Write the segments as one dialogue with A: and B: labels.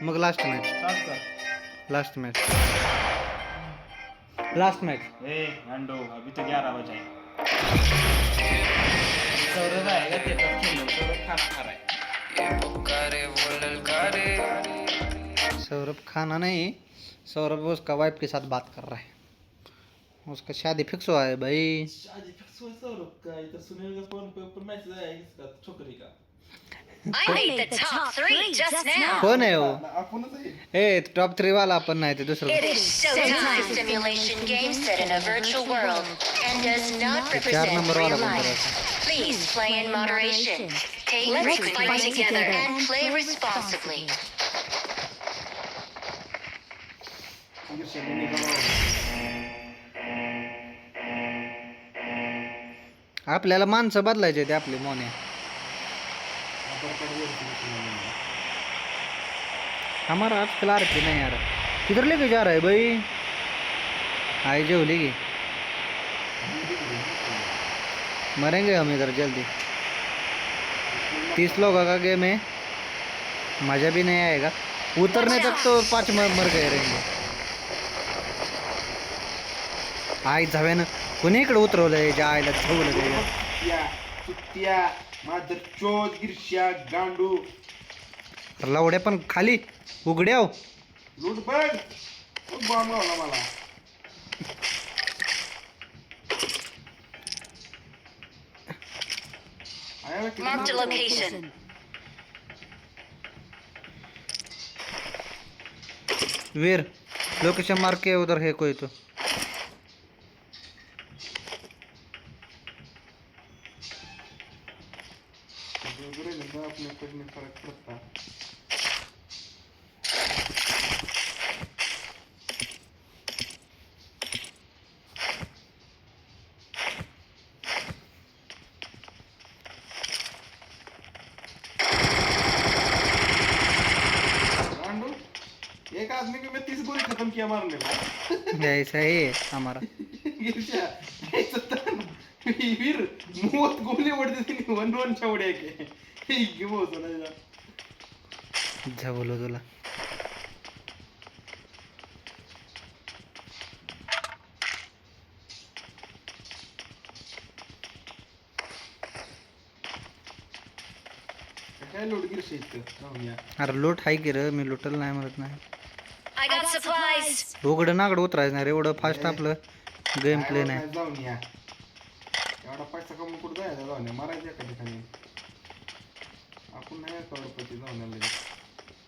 A: मग last match last match last match
B: अंडो अभी तो 11 बजे सौरभ आएगा तेरे साथ खेलने सौरभ खाना खा रहा है
A: सौरभ खाना नहीं, सौरभ उसका वाइफ के साथ बात कर रहा है, उसका शादी फिक्स हुआ है भाई।
B: शादी फिक्स हुआ सौरभ का, इधर सुनील का फोन पे ऊपर मैसेज आया इसका छोकरी का।
C: I made the top 3 just now.
A: कौन है वो?
B: आपणच आहे।
A: ए टॉप 3 वाला अपन नाही ते दुसरं
C: It is showtime. Simulation game set in a virtual world and does not represent
A: number
C: real
A: वाला बंदा
C: life. Please play in moderation. Take risks, fight together, and play responsibly.
A: आपल्याला माणसं बदलायचे ते आपले मोने। हमारा आज क्लार की नहीं यार, किधर लेके जा रहा है भाई? आई जो लेगी, मरेंगे हम इधर जल्दी। 30 लोगों का गेम है, मजा भी नहीं आएगा, उतरने तक तो 5 मर गए रहेंगे। आई जावे ना, कोणी इकडे उतरवलंय ज्या आईला ठेवलं त्याच्या
B: सुट्ट्या माधर चोद गिरश्या गांडू
A: लवड्या पण खाली उघड्याव
B: लूट बघ बॉम्ब लावला मला।
C: Marked a location.
A: वीर लोकेशन मार्क के उधर है कोई तो।
B: अपने फर्क पड़ता। एक आदमी को मैं 30 गोली खत्म किया मारने में।
A: ऐसा ही है हमारा।
B: वीर 30 गोली ಹೊಡೆದಿದ್ದೀನಿ 1 चा ಹೊಡೆಯಕ್ಕೆ ಹೀಗೆ ಬೋಸನ
A: झवलो तुला
B: काय लोट गिरशी इतकं राहूया।
A: अरे लोट हाय की रे, मी लुटल नाही म्हणत नाही,
C: I got supplies.
A: उघडं नागड उतरायचं नाही रे, एवढं फास्ट आपलं गेम प्ले नाही।
B: जाऊन या एवढा पैसा कमवून कुठं जायचं जाऊन या मारायचं एका ठिकाणी आपण नाही करोडपती जाऊन आले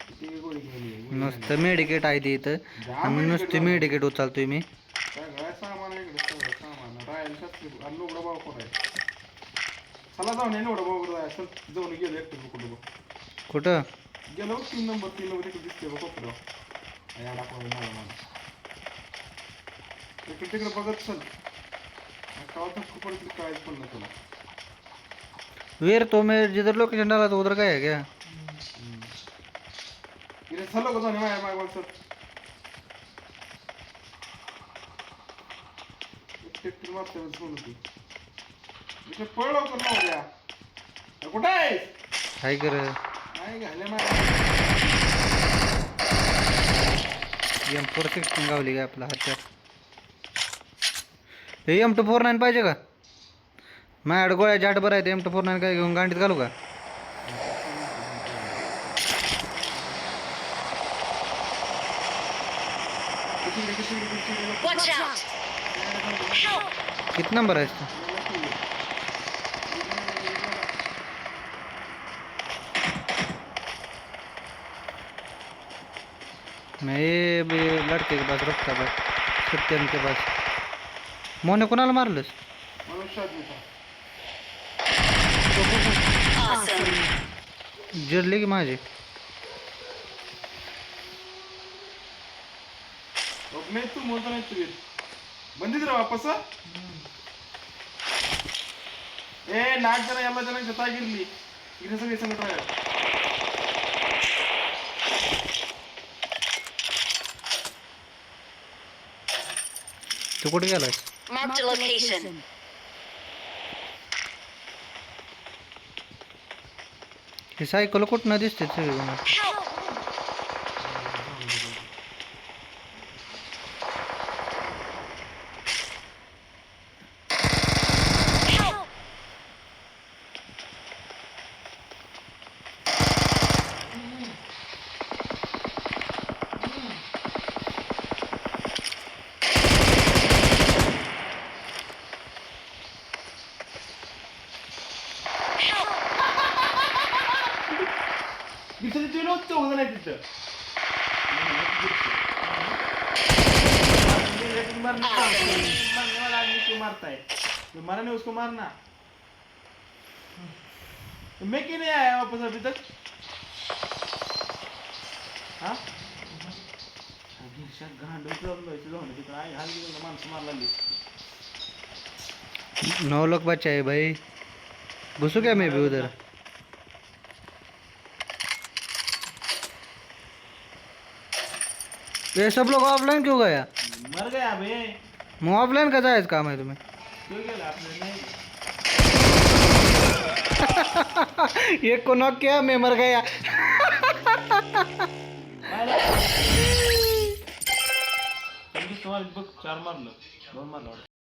B: किती गोळी गेली
A: नुसतं मेडिकेट आहे ते इथं, आम्ही नुसती मेडिकेट उचलतोय मी।
B: सगळं सामान इकडे सगळं सामान राहायला शास्त्री आणि लोकडा भाव कोण आहे चला जाऊन या लोकडा भाऊ जायचं जाऊन गेलो एकटं कुठं
A: कुठं
B: गेलो 3 नंबर इकडे दिसते बघ कोपऱ्यावर याला कोण मला मला इकडे तिकडे बघत चल काय पण ना तुला
A: वीर तो मैं जिधर लोकेशन डाला तो उधर का है क्या?
B: इथे चलो का जाणे माय माय बोलतो टेक्टर मारते सोडून ती इथे पळलो कर ना उद्या कुठे आहे
A: हाय कर
B: नाही घाले माय
A: M4 गावली का आपला हातात? हे M249 पाहिजे का? माझ्याकडे गोळ्या जाट बरं आहे, M249 काय घेऊन गांडीत घालू का?
C: Watch out. Help.
A: किती नंबर आहे इसका? मैं ये भी लड़के के पास रखता था, सत्यम के पास। मोने कोणाला मारलंस?
C: Awesome.
A: जिरली की माझी?
B: मैं तू बोलता नाही तू बंदित राहा वापस ए 4 जण याला जण जता गिरली इथे सगळे संगत राहिले
A: तू कुठे गेलास?
C: Marked a location.
A: हे सायकल कुठनं दिसते सगळी?
C: Help.
B: मरने वाला आदमी क्यों मारता है? जो मरा नहीं उसको मारना। तो मैं क्यों नहीं आया वापस अभी तक? हाँ? माणसं मारला
A: 9 लोग बचे हैं भाई, घुसू क्या मैं भी उधर? ये सब लोग ऑफलाइन क्यों गया?
B: मर गया बे।
A: मग ऑफलाइन का जायचं काम आहे तुम्ही?
B: क्यों गेला आपने नहीं?
A: एक को नॉक किया, मैं मर गया.
B: तुम्हाला बघ 4 मारलं 2 मारलं